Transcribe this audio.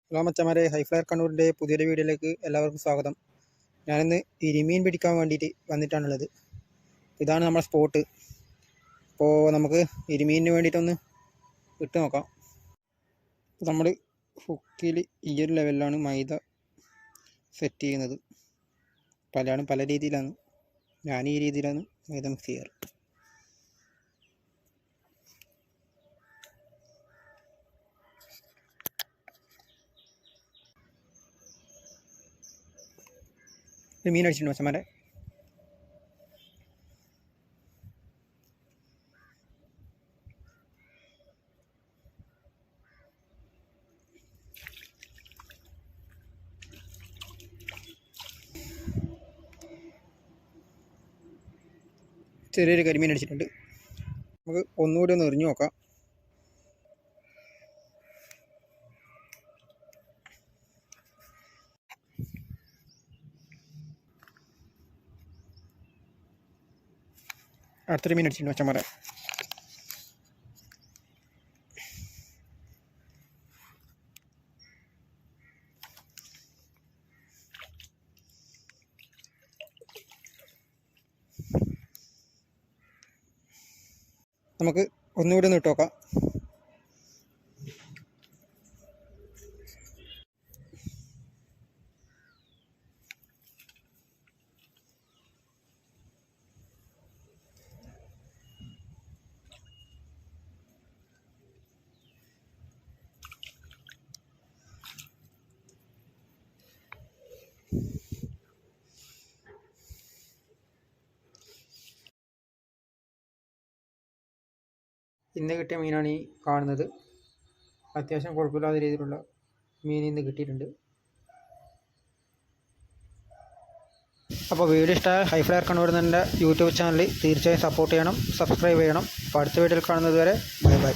Hello മച്ചന്മാരെ, ഹൈഫ്ലയർ കണ്ണൂരിൻ്റെ പുതിയൊരു വീഡിയോയിലേക്ക് എല്ലാവർക്കും സ്വാഗതം. ഞാനിന്ന് ഇരിമീൻ പിടിക്കാൻ വേണ്ടിയിട്ട് വന്നിട്ടാണുള്ളത്. ഇതാണ് നമ്മുടെ സ്പോട്ട്. അപ്പോൾ നമുക്ക് ഇരിമീനിന് വേണ്ടിയിട്ടൊന്ന് ഇട്ട് നോക്കാം. നമ്മൾ ഹുക്കിൽ ഈ ഒരു ലെവലിലാണ് മൈദ സെറ്റ് ചെയ്യുന്നത്. പലയാളും പല രീതിയിലാണ്. ഞാൻ ഈ രീതിയിലാണ് മൈദ മിക്സ് ചെയ്യാറ്. മീൻ അടിച്ചിട്ടുണ്ട് മച്ചന്മാരെ. ചെറിയൊരു കരിമീൻ അടിച്ചിട്ടുണ്ട്. നമുക്ക് ഒന്നുകൂടി ഒന്ന് എറിഞ്ഞു നോക്കാം. അടുത്തൊരു മീൻ അടിച്ചിട്ടുണ്ട് മച്ചന്മാരെ. നമുക്ക് ഒന്നുകൂടി ഒന്ന് ഇട്ട് നോക്കാം. ഇന്ന് കിട്ടിയ മീനാണ് ഈ കാണുന്നത്. അത്യാവശ്യം കുഴപ്പമില്ലാത്ത രീതിയിലുള്ള മീൻ ഇന്ന് കിട്ടിയിട്ടുണ്ട്. അപ്പോൾ വീഡിയോ ഇഷ്ടമായ ഹൈഫ്ലയർ കണ്ണൂർ എന്ന യൂട്യൂബ് ചാനൽ തീർച്ചയായും സപ്പോർട്ട് ചെയ്യണം, സബ്സ്ക്രൈബ് ചെയ്യണം. അപ്പോൾ അടുത്ത വീഡിയോയിൽ കാണുന്നത് വരെ ബൈ ബൈ.